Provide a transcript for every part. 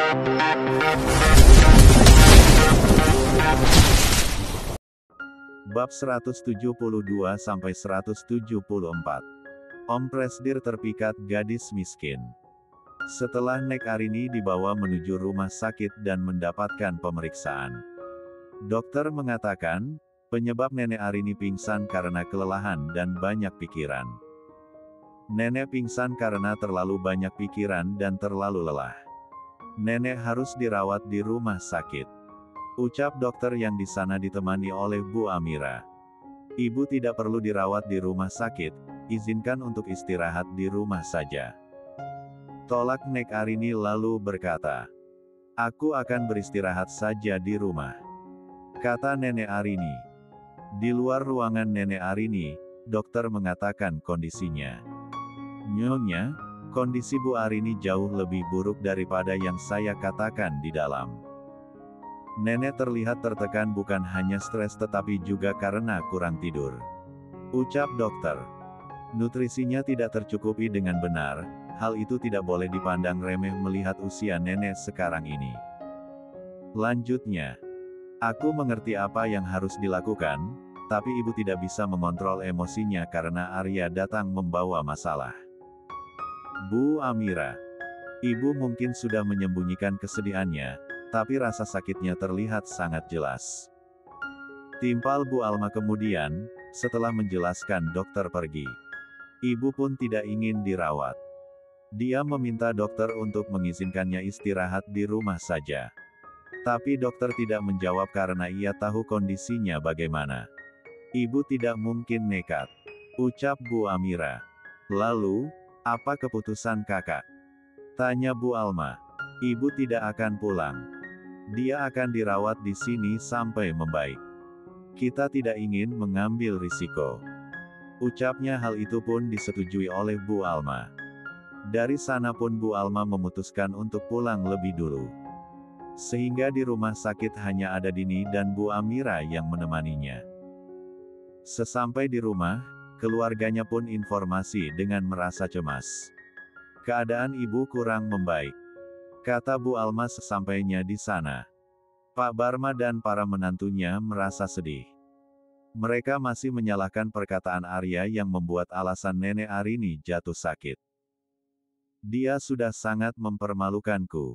Bab 172-174. Om Presdir terpikat gadis miskin. Setelah Nek Arini dibawa menuju rumah sakit dan mendapatkan pemeriksaan, dokter mengatakan, penyebab Nenek Arini pingsan karena kelelahan dan banyak pikiran. Nenek pingsan karena terlalu banyak pikiran dan terlalu lelah. Nenek harus dirawat di rumah sakit, ucap dokter yang di sana ditemani oleh Bu Amira. Ibu tidak perlu dirawat di rumah sakit, izinkan untuk istirahat di rumah saja. Tolak Nek Arini lalu berkata, aku akan beristirahat saja di rumah, kata Nenek Arini. Di luar ruangan Nenek Arini, dokter mengatakan kondisinya. Nyonya, kondisi Bu Arini jauh lebih buruk daripada yang saya katakan di dalam. Nenek terlihat tertekan bukan hanya stres tetapi juga karena kurang tidur, ucap dokter. Nutrisinya tidak tercukupi dengan benar, hal itu tidak boleh dipandang remeh melihat usia nenek sekarang ini. Lanjutnya, aku mengerti apa yang harus dilakukan, tapi ibu tidak bisa mengontrol emosinya karena Arya datang membawa masalah. Bu Amira, ibu mungkin sudah menyembunyikan kesedihannya, tapi rasa sakitnya terlihat sangat jelas, timpal Bu Alma kemudian. Setelah menjelaskan dokter pergi, ibu pun tidak ingin dirawat. Dia meminta dokter untuk mengizinkannya istirahat di rumah saja. Tapi dokter tidak menjawab karena ia tahu kondisinya bagaimana. Ibu tidak mungkin nekat, ucap Bu Amira. Lalu, apa keputusan kakak? Tanya Bu Alma. Ibu tidak akan pulang. Dia akan dirawat di sini sampai membaik. Kita tidak ingin mengambil risiko. Ucapnya hal itu pun disetujui oleh Bu Alma. Dari sana pun Bu Alma memutuskan untuk pulang lebih dulu. Sehingga di rumah sakit hanya ada Dini dan Bu Amira yang menemaninya. Sesampai di rumah, keluarganya pun informasi dengan merasa cemas. Keadaan ibu kurang membaik, kata Bu Alma sesampainya di sana. Pak Barma dan para menantunya merasa sedih. Mereka masih menyalahkan perkataan Arya yang membuat alasan Nenek Arini jatuh sakit. Dia sudah sangat mempermalukanku.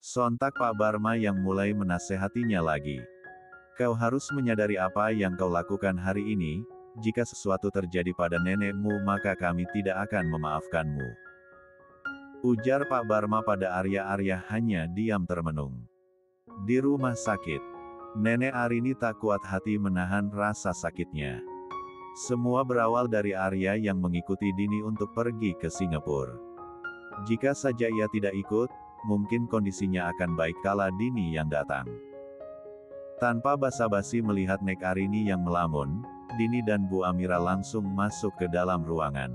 Sontak Pak Barma yang mulai menasehatinya lagi. Kau harus menyadari apa yang kau lakukan hari ini, jika sesuatu terjadi pada nenekmu maka kami tidak akan memaafkanmu, ujar Pak Barma pada Arya. Arya hanya diam termenung. Di rumah sakit, Nenek Arini tak kuat hati menahan rasa sakitnya. Semua berawal dari Arya yang mengikuti Dini untuk pergi ke Singapura. Jika saja ia tidak ikut, mungkin kondisinya akan baik kala Dini yang datang. Tanpa basa-basi melihat Nek Arini yang melamun, Dini dan Bu Amira langsung masuk ke dalam ruangan.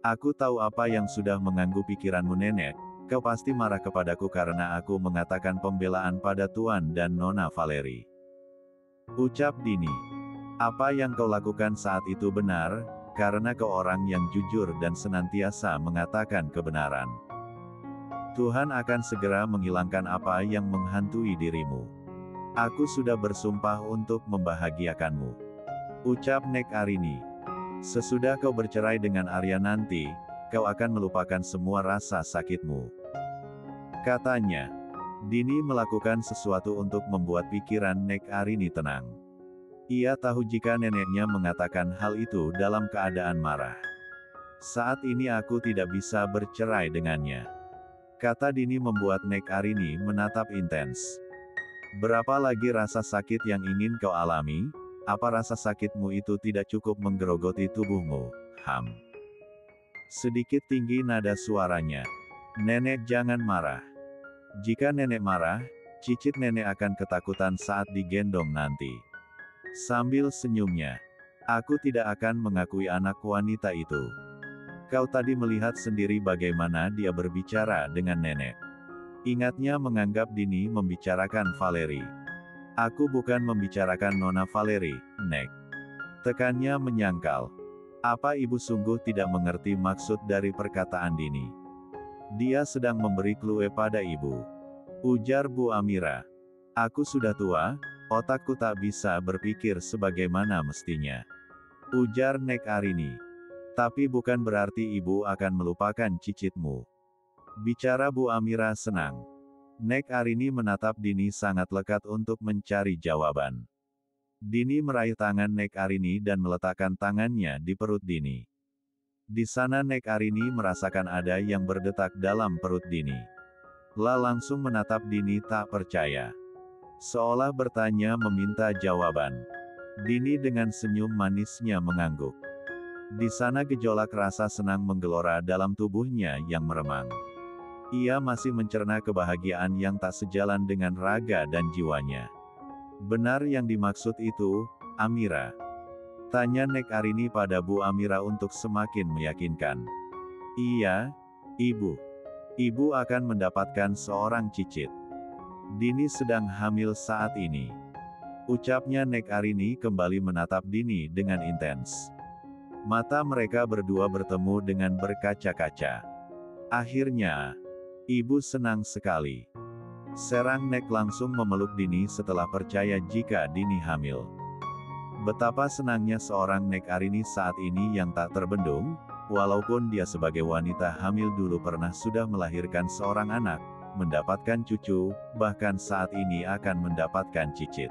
Aku tahu apa yang sudah mengganggu pikiranmu Nenek. Kau pasti marah kepadaku karena aku mengatakan pembelaan pada Tuan dan Nona Valeri, ucap Dini. Apa yang kau lakukan saat itu benar, karena kau orang yang jujur dan senantiasa mengatakan kebenaran. Tuhan akan segera menghilangkan apa yang menghantui dirimu. Aku sudah bersumpah untuk membahagiakanmu, ucap Nek Arini. Sesudah kau bercerai dengan Arya nanti, kau akan melupakan semua rasa sakitmu, katanya. Dini melakukan sesuatu untuk membuat pikiran Nek Arini tenang. Ia tahu jika neneknya mengatakan hal itu dalam keadaan marah. Saat ini aku tidak bisa bercerai dengannya, kata Dini membuat Nek Arini menatap intens. Berapa lagi rasa sakit yang ingin kau alami? Apa rasa sakitmu itu tidak cukup menggerogoti tubuhmu? Sedikit tinggi nada suaranya. Nenek jangan marah. Jika nenek marah, cicit nenek akan ketakutan saat digendong nanti. Sambil senyumnya. Aku tidak akan mengakui anak wanita itu. Kau tadi melihat sendiri bagaimana dia berbicara dengan nenek. Ingatnya menganggap Dini membicarakan Valeri. Aku bukan membicarakan Nona Valeri, Nek. Tekannya menyangkal. Apa ibu sungguh tidak mengerti maksud dari perkataan Dini? Dia sedang memberi clue pada ibu. Ujar Bu Amira. Aku sudah tua, otakku tak bisa berpikir sebagaimana mestinya. Ujar Nek Arini. Tapi bukan berarti ibu akan melupakan cicitmu. Bicara Bu Amira senang. Nek Arini menatap Dini sangat lekat untuk mencari jawaban. Dini meraih tangan Nek Arini dan meletakkan tangannya di perut Dini. Di sana Nek Arini merasakan ada yang berdetak dalam perut Dini. La langsung menatap Dini tak percaya. Seolah bertanya meminta jawaban. Dini dengan senyum manisnya mengangguk. Di sana gejolak rasa senang menggelora dalam tubuhnya yang meremang. Ia masih mencerna kebahagiaan yang tak sejalan dengan raga dan jiwanya. Benar yang dimaksud itu, Amira? Tanya Nek Arini pada Bu Amira untuk semakin meyakinkan. Iya, Ibu. Ibu akan mendapatkan seorang cicit. Dini sedang hamil saat ini. Ucapnya Nek Arini kembali menatap Dini dengan intens. Mata mereka berdua bertemu dengan berkaca-kaca. Akhirnya, ibu senang sekali. Serang Nek langsung memeluk Dini setelah percaya jika Dini hamil. Betapa senangnya seorang Nek Arini saat ini yang tak terbendung, walaupun dia sebagai wanita hamil dulu pernah sudah melahirkan seorang anak, mendapatkan cucu, bahkan saat ini akan mendapatkan cicit.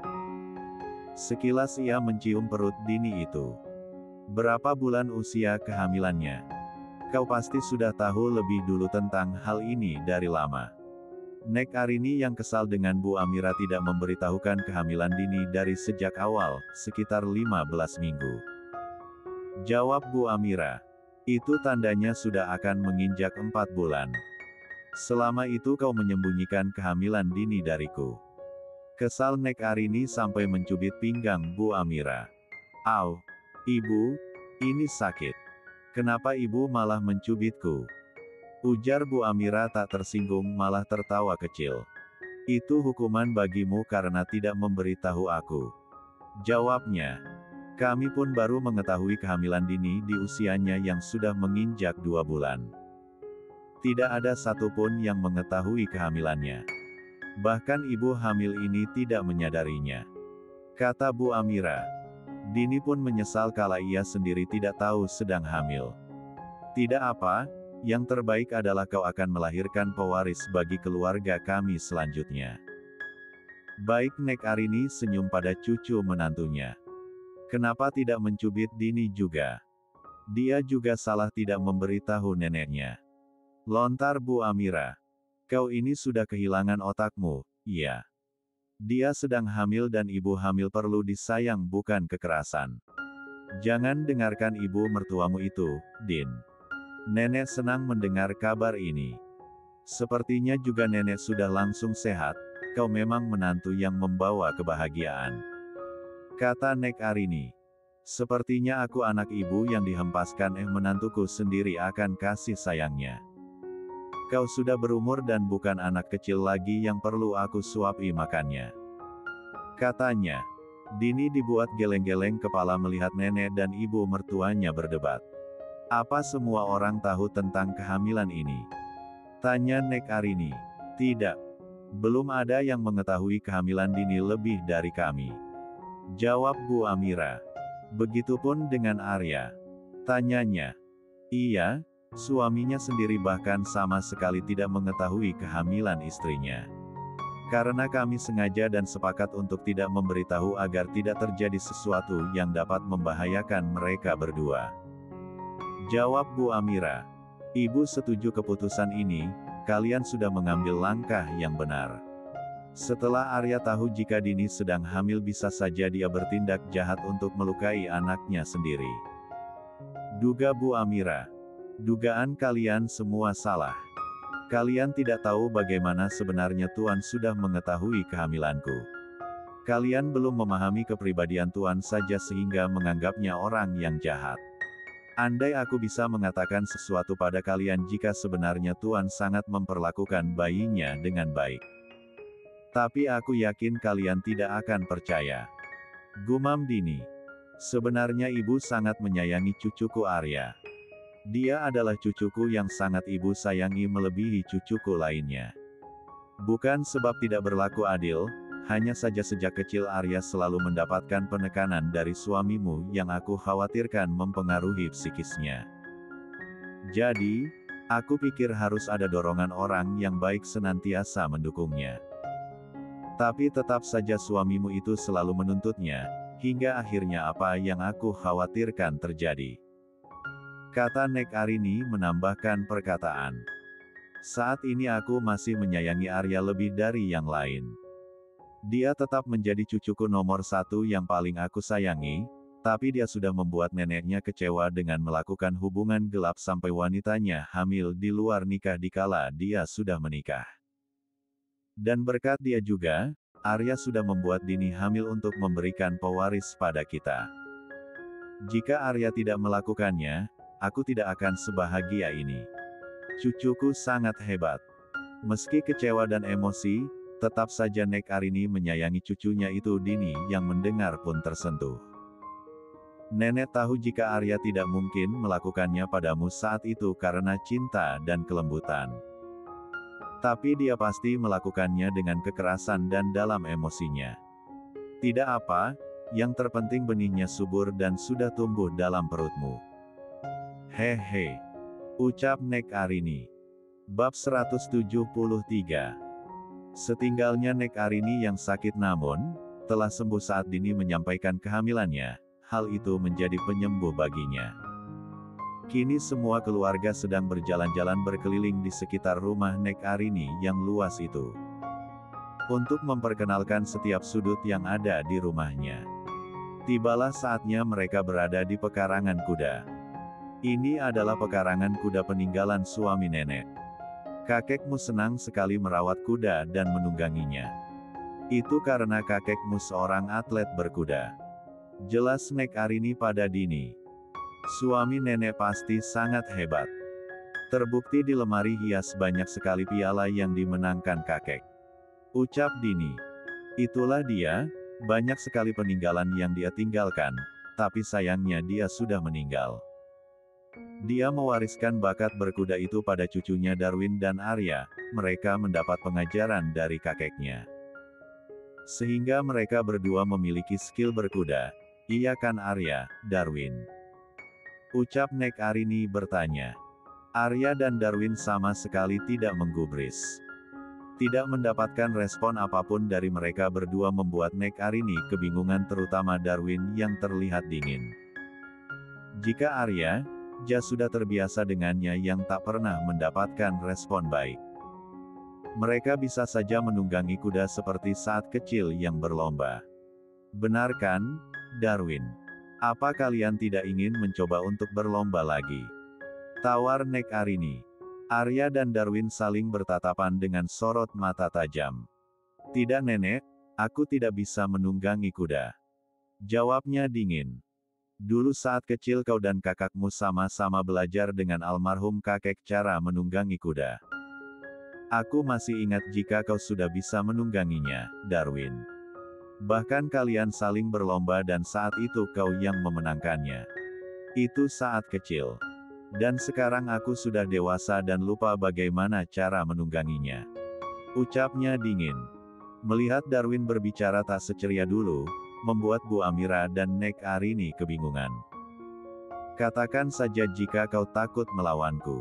Sekilas ia mencium perut Dini itu. Berapa bulan usia kehamilannya? Kau pasti sudah tahu lebih dulu tentang hal ini dari lama. Nek Arini yang kesal dengan Bu Amira tidak memberitahukan kehamilan Dini dari sejak awal, sekitar 15 minggu. Jawab Bu Amira. Itu tandanya sudah akan menginjak 4 bulan. Selama itu kau menyembunyikan kehamilan Dini dariku. Kesal Nek Arini sampai mencubit pinggang Bu Amira. Au, Ibu, ini sakit. Kenapa Ibu malah mencubitku? Ujar Bu Amira tak tersinggung malah tertawa kecil. Itu hukuman bagimu karena tidak memberitahu aku. Jawabnya. Kami pun baru mengetahui kehamilan Dini di usianya yang sudah menginjak 2 bulan. Tidak ada satupun yang mengetahui kehamilannya. Bahkan ibu hamil ini tidak menyadarinya. Kata Bu Amira. Dini pun menyesal kala ia sendiri tidak tahu sedang hamil. Tidak apa, yang terbaik adalah kau akan melahirkan pewaris bagi keluarga kami selanjutnya. Baik Nek Arini senyum pada cucu menantunya. Kenapa tidak mencubit Dini juga? Dia juga salah tidak memberitahu neneknya. Lontar Bu Amira. Kau ini sudah kehilangan otakmu, iya. Dia sedang hamil dan ibu hamil perlu disayang bukan kekerasan. Jangan dengarkan ibu mertuamu itu, Din. Nenek senang mendengar kabar ini. Sepertinya juga nenek sudah langsung sehat, kau memang menantu yang membawa kebahagiaan. Kata Nek Arini. Sepertinya aku anak ibu yang dihempaskan menantuku sendiri akan kasih sayangnya. Kau sudah berumur dan bukan anak kecil lagi yang perlu aku suapi makannya. Katanya. Dini dibuat geleng-geleng kepala melihat nenek dan ibu mertuanya berdebat. Apa semua orang tahu tentang kehamilan ini? Tanya Nek Arini. Tidak. Belum ada yang mengetahui kehamilan Dini lebih dari kami. Jawab Bu Amira. Begitupun dengan Arya. Tanyanya. Iya. Suaminya sendiri bahkan sama sekali tidak mengetahui kehamilan istrinya. Karena kami sengaja dan sepakat untuk tidak memberitahu agar tidak terjadi sesuatu yang dapat membahayakan mereka berdua. Jawab Bu Amira. Ibu setuju keputusan ini, kalian sudah mengambil langkah yang benar. Setelah Arya tahu jika Dini sedang hamil bisa saja dia bertindak jahat untuk melukai anaknya sendiri. Duga Bu Amira. Dugaan kalian semua salah. Kalian tidak tahu bagaimana sebenarnya Tuan sudah mengetahui kehamilanku. Kalian belum memahami kepribadian Tuan saja sehingga menganggapnya orang yang jahat. Andai aku bisa mengatakan sesuatu pada kalian jika sebenarnya Tuan sangat memperlakukan bayinya dengan baik. Tapi aku yakin kalian tidak akan percaya. Gumam Dini. Sebenarnya ibu sangat menyayangi cucuku Arya. Dia adalah cucuku yang sangat ibu sayangi melebihi cucuku lainnya. Bukan sebab tidak berlaku adil, hanya saja sejak kecil Arya selalu mendapatkan penekanan dari suamimu yang aku khawatirkan mempengaruhi psikisnya. Jadi, aku pikir harus ada dorongan orang yang baik senantiasa mendukungnya. Tapi tetap saja suamimu itu selalu menuntutnya, hingga akhirnya apa yang aku khawatirkan terjadi. Kata Nek Arini menambahkan perkataan. Saat ini aku masih menyayangi Arya lebih dari yang lain. Dia tetap menjadi cucuku nomor satu yang paling aku sayangi, tapi dia sudah membuat neneknya kecewa dengan melakukan hubungan gelap sampai wanitanya hamil di luar nikah dikala dia sudah menikah. Dan berkat dia juga, Arya sudah membuat Dini hamil untuk memberikan pewaris pada kita. Jika Arya tidak melakukannya, aku tidak akan sebahagia ini. Cucuku sangat hebat. Meski kecewa dan emosi, tetap saja Nek Arini menyayangi cucunya itu. Dini yang mendengar pun tersentuh. Nenek tahu jika Arya tidak mungkin melakukannya padamu saat itu karena cinta dan kelembutan. Tapi dia pasti melakukannya dengan kekerasan dan dalam emosinya. Tidak apa, yang terpenting benihnya subur dan sudah tumbuh dalam perutmu. Hehe. Ucap Nek Arini. Bab 173. Setinggalnya Nek Arini yang sakit namun, telah sembuh saat Dini menyampaikan kehamilannya, hal itu menjadi penyembuh baginya. Kini semua keluarga sedang berjalan-jalan berkeliling di sekitar rumah Nek Arini yang luas itu. Untuk memperkenalkan setiap sudut yang ada di rumahnya. Tibalah saatnya mereka berada di pekarangan kuda. Ini adalah pekarangan kuda peninggalan suami nenek. Kakekmu senang sekali merawat kuda dan menungganginya. Itu karena kakekmu seorang atlet berkuda. Jelas Nek Arini pada Dini. Suami nenek pasti sangat hebat. Terbukti di lemari hias banyak sekali piala yang dimenangkan kakek. Ucap Dini. Itulah dia, banyak sekali peninggalan yang dia tinggalkan, tapi sayangnya dia sudah meninggal. Dia mewariskan bakat berkuda itu pada cucunya Darwin dan Arya, mereka mendapat pengajaran dari kakeknya. Sehingga mereka berdua memiliki skill berkuda, iya kan Arya, Darwin? Ucap Nek Arini bertanya. Arya dan Darwin sama sekali tidak menggubris. Tidak mendapatkan respon apapun dari mereka berdua membuat Nek Arini kebingungan, terutama Darwin yang terlihat dingin. Jika Arya, sudah terbiasa dengannya yang tak pernah mendapatkan respon baik. Mereka bisa saja menunggangi kuda seperti saat kecil yang berlomba. Benar kan, Darwin? Apa kalian tidak ingin mencoba untuk berlomba lagi? Tawar Nek Arini. Arya dan Darwin saling bertatapan dengan sorot mata tajam. Tidak nenek, aku tidak bisa menunggangi kuda. Jawabnya dingin. Dulu saat kecil kau dan kakakmu sama-sama belajar dengan almarhum kakek cara menunggangi kuda. Aku masih ingat jika kau sudah bisa menungganginya, Darwin. Bahkan kalian saling berlomba dan saat itu kau yang memenangkannya. Itu saat kecil. Dan sekarang aku sudah dewasa dan lupa bagaimana cara menungganginya. Ucapnya dingin. Melihat Darwin berbicara tak seceria dulu, membuat Bu Amira dan Nek Arini kebingungan. Katakan saja jika kau takut melawanku.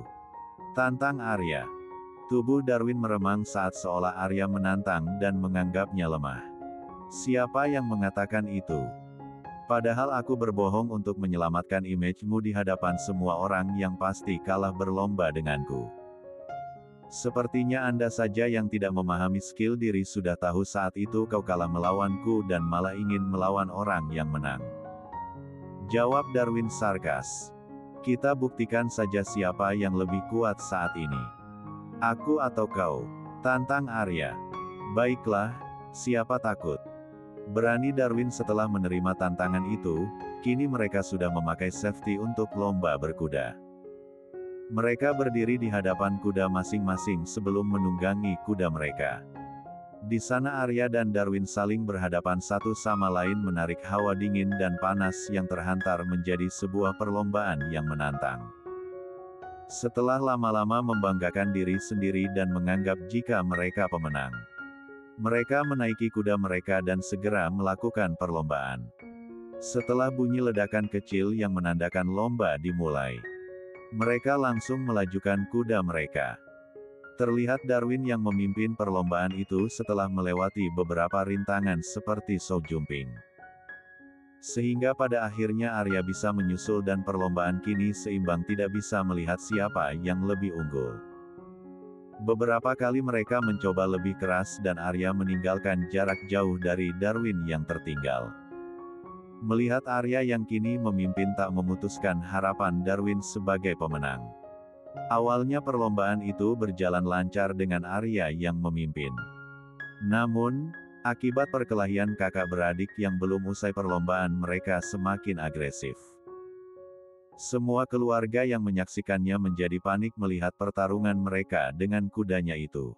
Tantang Arya. Tubuh Darwin meremang saat seolah Arya menantang dan menganggapnya lemah. Siapa yang mengatakan itu? Padahal aku berbohong untuk menyelamatkan image-mu di hadapan semua orang yang pasti kalah berlomba denganku. Sepertinya Anda saja yang tidak memahami skill diri sudah tahu saat itu kau kalah melawanku dan malah ingin melawan orang yang menang. Jawab Darwin sarkas. Kita buktikan saja siapa yang lebih kuat saat ini. Aku atau kau? Tantang Arya. Baiklah, siapa takut? Berani Darwin setelah menerima tantangan itu, kini mereka sudah memakai safety untuk lomba berkuda. Mereka berdiri di hadapan kuda masing-masing sebelum menunggangi kuda mereka. Di sana Arya dan Darwin saling berhadapan satu sama lain menarik hawa dingin dan panas yang terhantar menjadi sebuah perlombaan yang menantang. Setelah lama-lama membanggakan diri sendiri dan menganggap jika mereka pemenang, mereka menaiki kuda mereka dan segera melakukan perlombaan. Setelah bunyi ledakan kecil yang menandakan lomba dimulai, mereka langsung melajukan kuda mereka. Terlihat Darwin yang memimpin perlombaan itu setelah melewati beberapa rintangan seperti show jumping. Sehingga pada akhirnya Arya bisa menyusul dan perlombaan kini seimbang, tidak bisa melihat siapa yang lebih unggul. Beberapa kali mereka mencoba lebih keras dan Arya meninggalkan jarak jauh dari Darwin yang tertinggal. Melihat Arya yang kini memimpin tak memutuskan harapan Darwin sebagai pemenang. Awalnya perlombaan itu berjalan lancar dengan Arya yang memimpin. Namun, akibat perkelahian kakak beradik yang belum usai perlombaan mereka semakin agresif. Semua keluarga yang menyaksikannya menjadi panik melihat pertarungan mereka dengan kudanya itu.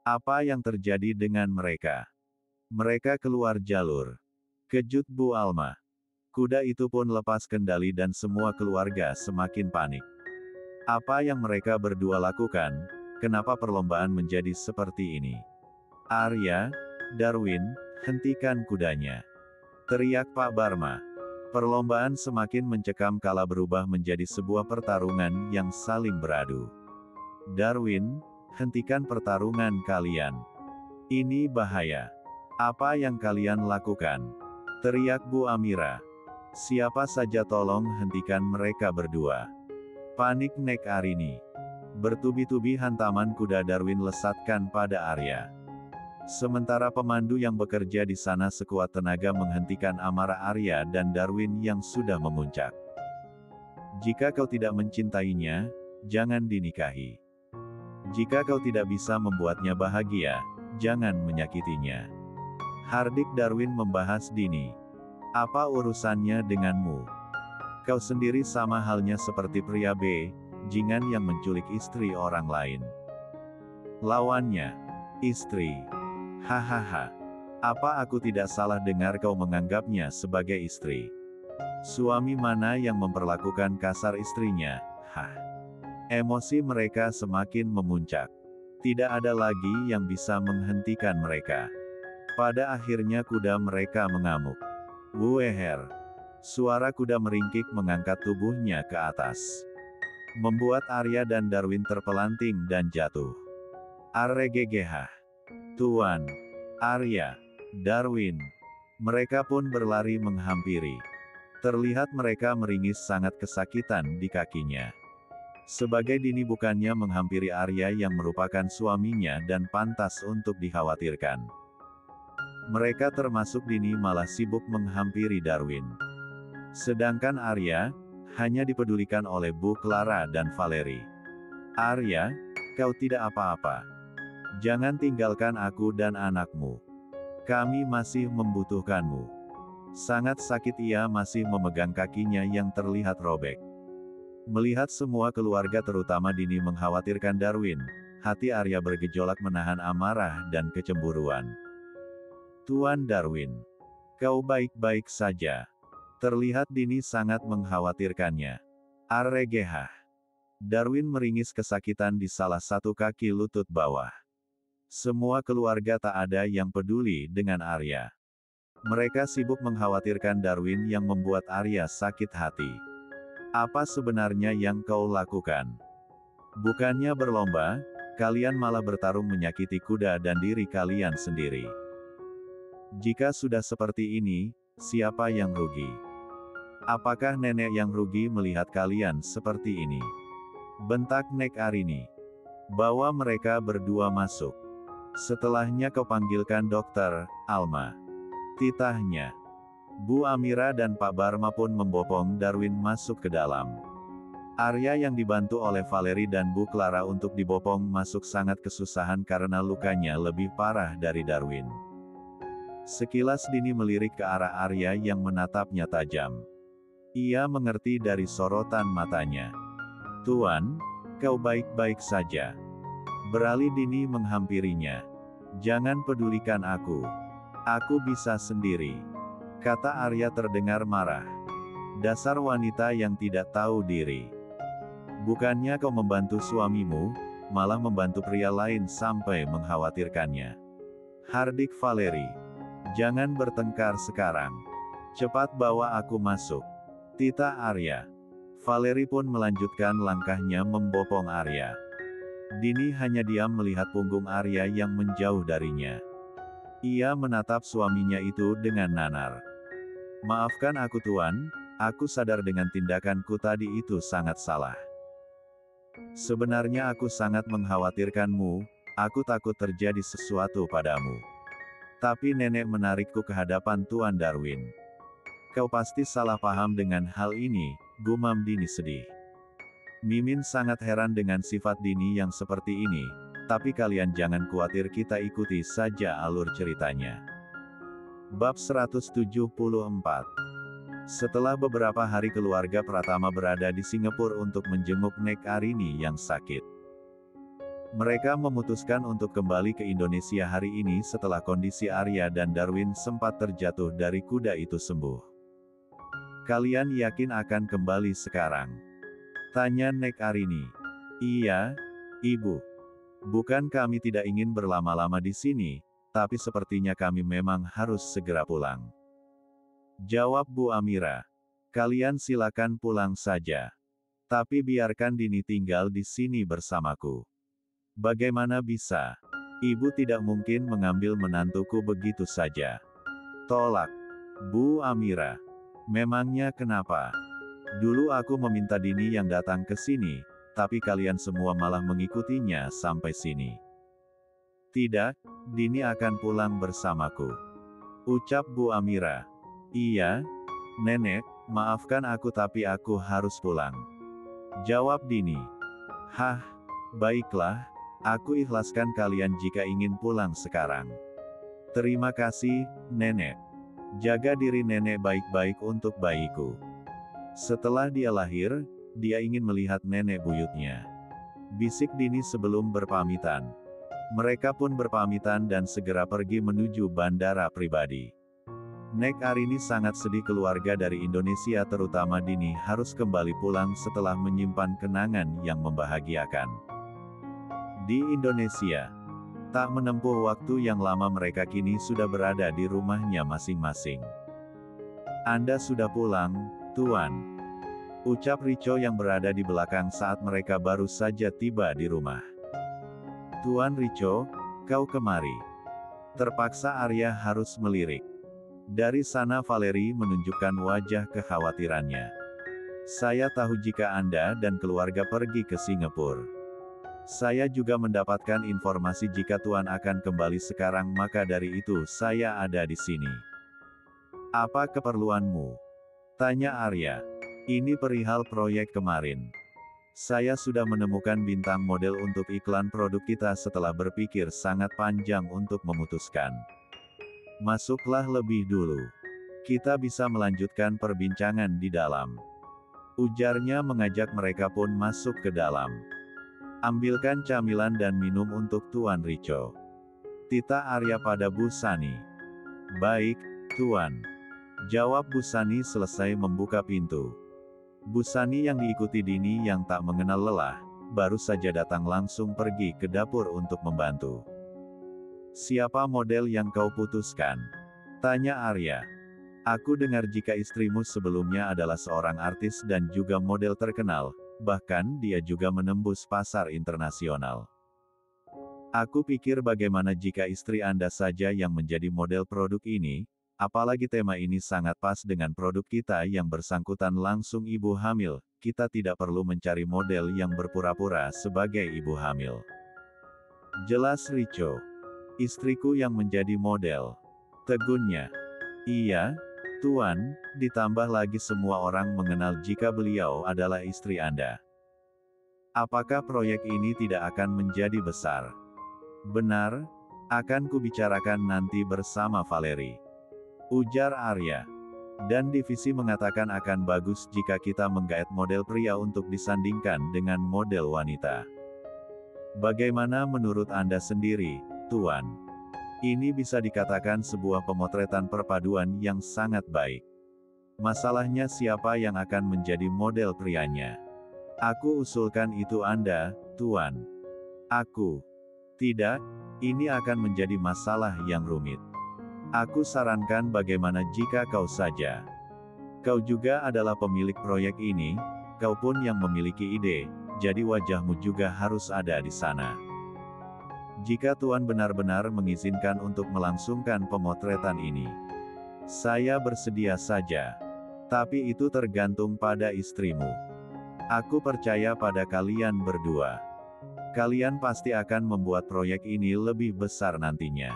Apa yang terjadi dengan mereka? Mereka keluar jalur. Kejut Bu Alma. Kuda itu pun lepas kendali dan semua keluarga semakin panik. Apa yang mereka berdua lakukan? Kenapa perlombaan menjadi seperti ini? Arya, Darwin, hentikan kudanya. Teriak Pak Barma. Perlombaan semakin mencekam kala berubah menjadi sebuah pertarungan yang saling beradu. Darwin, hentikan pertarungan kalian. Ini bahaya. Apa yang kalian lakukan? Teriak Bu Amira. Siapa saja tolong hentikan mereka berdua. Panik Nek Arini. Bertubi-tubi hantaman kuda Darwin lesatkan pada Arya. Sementara pemandu yang bekerja di sana sekuat tenaga menghentikan amarah Arya dan Darwin yang sudah memuncak. Jika kau tidak mencintainya, jangan dinikahi. Jika kau tidak bisa membuatnya bahagia, jangan menyakitinya. Hardik Darwin membahas Dini. Apa urusannya denganmu? Kau sendiri sama halnya seperti pria bajingan yang menculik istri orang lain. Lawannya, istri. Hahaha. Apa aku tidak salah dengar kau menganggapnya sebagai istri? Suami mana yang memperlakukan kasar istrinya? Hah. Emosi mereka semakin memuncak. Tidak ada lagi yang bisa menghentikan mereka. Pada akhirnya kuda mereka mengamuk. Wueher. Suara kuda meringkik mengangkat tubuhnya ke atas. Membuat Arya dan Darwin terpelanting dan jatuh. Arregegehah. Tuan, Arya, Darwin. Mereka pun berlari menghampiri. Terlihat mereka meringis sangat kesakitan di kakinya. Sebagai Dini bukannya menghampiri Arya yang merupakan suaminya dan pantas untuk dikhawatirkan. Mereka termasuk Dini malah sibuk menghampiri Darwin. Sedangkan Arya, hanya dipedulikan oleh Bu Clara dan Valeri. Arya, kau tidak apa-apa. Jangan tinggalkan aku dan anakmu. Kami masih membutuhkanmu. Sangat sakit ia masih memegang kakinya yang terlihat robek. Melihat semua keluarga terutama Dini mengkhawatirkan Darwin, hati Arya bergejolak menahan amarah dan kecemburuan. Tuan Darwin. Kau baik-baik saja. Terlihat Dini sangat mengkhawatirkannya. Arregehah. Darwin meringis kesakitan di salah satu kaki lutut bawah. Semua keluarga tak ada yang peduli dengan Arya. Mereka sibuk mengkhawatirkan Darwin yang membuat Arya sakit hati. Apa sebenarnya yang kau lakukan? Bukannya berlomba, kalian malah bertarung menyakiti kuda dan diri kalian sendiri. Jika sudah seperti ini, siapa yang rugi? Apakah nenek yang rugi melihat kalian seperti ini? Bentak Nek Arini. Bawa mereka berdua masuk. Setelahnya kau panggilkan Dokter Alma. Titahnya. Bu Amira dan Pak Barma pun membopong Darwin masuk ke dalam. Arya yang dibantu oleh Valeri dan Bu Clara untuk dibopong masuk sangat kesusahan karena lukanya lebih parah dari Darwin. Sekilas Dini melirik ke arah Arya yang menatapnya tajam. Ia mengerti dari sorotan matanya. Tuan, kau baik-baik saja. Beralih Dini menghampirinya. Jangan pedulikan aku. Aku bisa sendiri. Kata Arya terdengar marah. Dasar wanita yang tidak tahu diri. Bukannya kau membantu suamimu, malah membantu pria lain sampai mengkhawatirkannya. Hardik Valeri. Jangan bertengkar sekarang. Cepat bawa aku masuk. Tita Arya. Valeri pun melanjutkan langkahnya membopong Arya. Dini hanya diam melihat punggung Arya yang menjauh darinya. Ia menatap suaminya itu dengan nanar. Maafkan aku Tuan, aku sadar dengan tindakanku tadi itu sangat salah. Sebenarnya aku sangat mengkhawatirkanmu, aku takut terjadi sesuatu padamu. Tapi nenek menarikku ke hadapan Tuan Darwin. Kau pasti salah paham dengan hal ini, gumam Dini sedih. Mimin sangat heran dengan sifat Dini yang seperti ini, tapi kalian jangan khawatir, kita ikuti saja alur ceritanya. Bab 174. Setelah beberapa hari keluarga Pratama berada di Singapura untuk menjenguk Nek Arini yang sakit. Mereka memutuskan untuk kembali ke Indonesia hari ini setelah kondisi Arya dan Darwin sempat terjatuh dari kuda itu sembuh. Kalian yakin akan kembali sekarang? Tanya Nek Arini. Iya, Ibu. Bukan kami tidak ingin berlama-lama di sini, tapi sepertinya kami memang harus segera pulang. Jawab Bu Amira. Kalian silakan pulang saja. Tapi biarkan Dini tinggal di sini bersamaku. Bagaimana bisa? Ibu tidak mungkin mengambil menantuku begitu saja. Tolak. Bu Amira. Memangnya kenapa? Dulu aku meminta Dini yang datang ke sini, tapi kalian semua malah mengikutinya sampai sini. Tidak, Dini akan pulang bersamaku. Ucap Bu Amira. Iya, Nenek, maafkan aku tapi aku harus pulang. Jawab Dini. Hah, baiklah, aku ikhlaskan kalian jika ingin pulang sekarang. Terima kasih, Nenek. Jaga diri Nenek baik-baik untuk bayiku. Setelah dia lahir, dia ingin melihat nenek buyutnya. Bisik Dini sebelum berpamitan. Mereka pun berpamitan dan segera pergi menuju bandara pribadi. Nek Arini sangat sedih keluarga dari Indonesia terutama Dini harus kembali pulang setelah menyimpan kenangan yang membahagiakan. Di Indonesia, tak menempuh waktu yang lama mereka kini sudah berada di rumahnya masing-masing. Anda sudah pulang, Tuan. Ucap Rico yang berada di belakang saat mereka baru saja tiba di rumah. Tuan Rico, kau kemari. Terpaksa Arya harus melirik. Dari sana Valeri menunjukkan wajah kekhawatirannya. Saya tahu jika Anda dan keluarga pergi ke Singapura. Saya juga mendapatkan informasi jika Tuan akan kembali sekarang, maka dari itu saya ada di sini. Apa keperluanmu? Tanya Arya. Ini perihal proyek kemarin. Saya sudah menemukan bintang model untuk iklan produk kita setelah berpikir sangat panjang untuk memutuskan. Masuklah lebih dulu. Kita bisa melanjutkan perbincangan di dalam. Ujarnya mengajak mereka pun masuk ke dalam. Ambilkan camilan dan minum untuk Tuan Rico. Tita Arya pada Bu Sani. Baik, Tuan. Jawab Bu Sani selesai membuka pintu. Bu Sani yang diikuti Dini yang tak mengenal lelah, baru saja datang langsung pergi ke dapur untuk membantu. Siapa model yang kau putuskan? Tanya Arya. Aku dengar jika istrimu sebelumnya adalah seorang artis dan juga model terkenal, bahkan dia juga menembus pasar internasional. Aku pikir bagaimana jika istri Anda saja yang menjadi model produk ini, apalagi tema ini sangat pas dengan produk kita yang bersangkutan langsung ibu hamil, kita tidak perlu mencari model yang berpura-pura sebagai ibu hamil. Jelas Rico. Istriku yang menjadi model. Tegunnya. Iya, Tuan, ditambah lagi semua orang mengenal jika beliau adalah istri Anda. Apakah proyek ini tidak akan menjadi besar? Benar, akan kubicarakan nanti bersama Valeri. Ujar Arya. Dan divisi mengatakan akan bagus jika kita menggaet model pria untuk disandingkan dengan model wanita. Bagaimana menurut Anda sendiri, Tuan? Ini bisa dikatakan sebuah pemotretan perpaduan yang sangat baik. Masalahnya siapa yang akan menjadi model prianya? Aku usulkan itu Anda, Tuan. Aku. Tidak, ini akan menjadi masalah yang rumit. Aku sarankan bagaimana jika kau saja. Kau juga adalah pemilik proyek ini, kau pun yang memiliki ide, jadi wajahmu juga harus ada di sana. Jika Tuan benar-benar mengizinkan untuk melangsungkan pemotretan ini, saya bersedia saja. Tapi itu tergantung pada istrimu. Aku percaya pada kalian berdua. Kalian pasti akan membuat proyek ini lebih besar nantinya.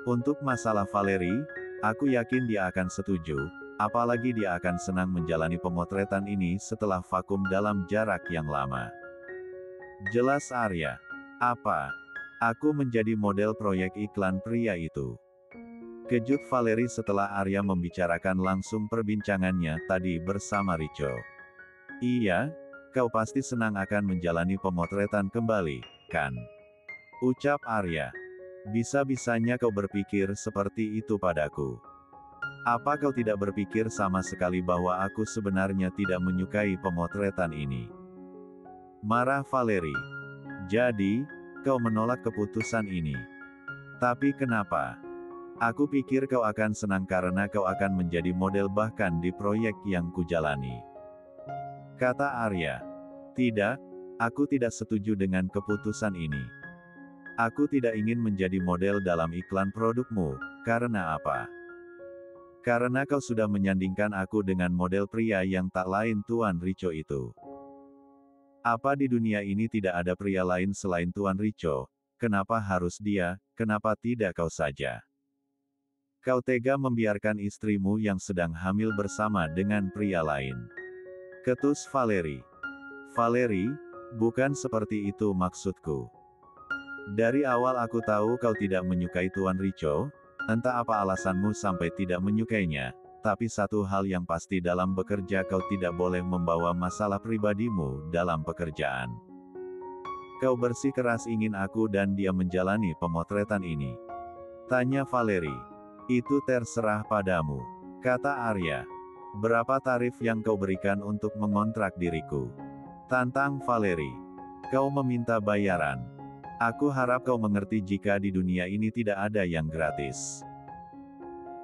Untuk masalah Valerie, aku yakin dia akan setuju, apalagi dia akan senang menjalani pemotretan ini setelah vakum dalam jarak yang lama. Jelas Arya. Apa? Aku menjadi model proyek iklan pria itu. Kejut Valerie setelah Arya membicarakan langsung perbincangannya tadi bersama Richo. Iya, kau pasti senang akan menjalani pemotretan kembali, kan? Ucap Arya. Bisa-bisanya kau berpikir seperti itu padaku. Apa kau tidak berpikir sama sekali bahwa aku sebenarnya tidak menyukai pemotretan ini? Marah Valerie. Jadi, kau menolak keputusan ini. Tapi kenapa? Aku pikir kau akan senang karena kau akan menjadi model bahkan di proyek yang kujalani. Kata Arya. Tidak, aku tidak setuju dengan keputusan ini. Aku tidak ingin menjadi model dalam iklan produkmu, karena apa? Karena kau sudah menyandingkan aku dengan model pria yang tak lain Tuan Richo itu. Apa di dunia ini tidak ada pria lain selain Tuan Richo? Kenapa harus dia, kenapa tidak kau saja? Kau tega membiarkan istrimu yang sedang hamil bersama dengan pria lain. Ketus Valerie. Valerie, bukan seperti itu maksudku. Dari awal aku tahu kau tidak menyukai Tuan Richo, entah apa alasanmu sampai tidak menyukainya, tapi satu hal yang pasti dalam bekerja kau tidak boleh membawa masalah pribadimu dalam pekerjaan. Kau bersikeras ingin aku dan dia menjalani pemotretan ini. Tanya Valerie. Itu terserah padamu. Kata Arya. Berapa tarif yang kau berikan untuk mengontrak diriku? Tantang Valerie. Kau meminta bayaran. Aku harap kau mengerti jika di dunia ini tidak ada yang gratis.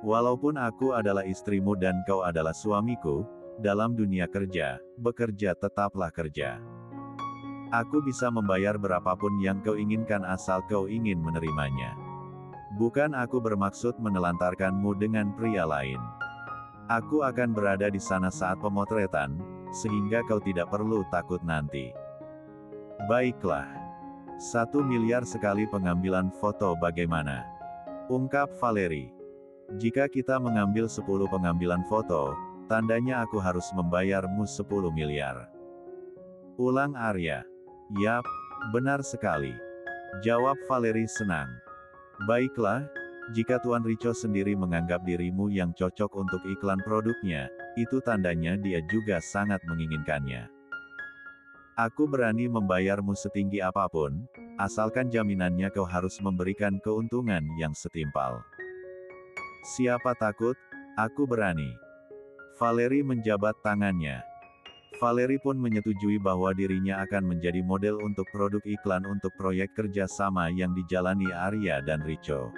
Walaupun aku adalah istrimu dan kau adalah suamiku, dalam dunia kerja, bekerja tetaplah kerja. Aku bisa membayar berapapun yang kau inginkan asal kau ingin menerimanya. Bukan aku bermaksud menelantarkanmu dengan pria lain. Aku akan berada di sana saat pemotretan, sehingga kau tidak perlu takut nanti. Baiklah. 1 miliar sekali pengambilan foto bagaimana? Ungkap Valerie. Jika kita mengambil 10 pengambilan foto, tandanya aku harus membayarmu 10 miliar. Ulang Arya. Yap, benar sekali. Jawab Valerie senang. Baiklah, jika Tuan Richo sendiri menganggap dirimu yang cocok untuk iklan produknya, itu tandanya dia juga sangat menginginkannya. Aku berani membayarmu setinggi apapun, asalkan jaminannya kau harus memberikan keuntungan yang setimpal. Siapa takut, aku berani. Valerie menjabat tangannya. Valerie pun menyetujui bahwa dirinya akan menjadi model untuk produk iklan untuk proyek kerja sama yang dijalani Arya dan Richo.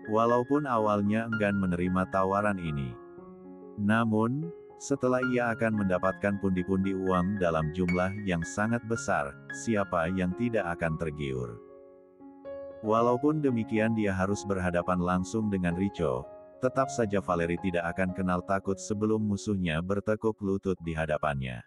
Walaupun awalnya enggan menerima tawaran ini. Namun, setelah ia akan mendapatkan pundi-pundi uang dalam jumlah yang sangat besar, siapa yang tidak akan tergiur? Walaupun demikian dia harus berhadapan langsung dengan Richo, tetap saja Valerie tidak akan kenal takut sebelum musuhnya bertekuk lutut di hadapannya.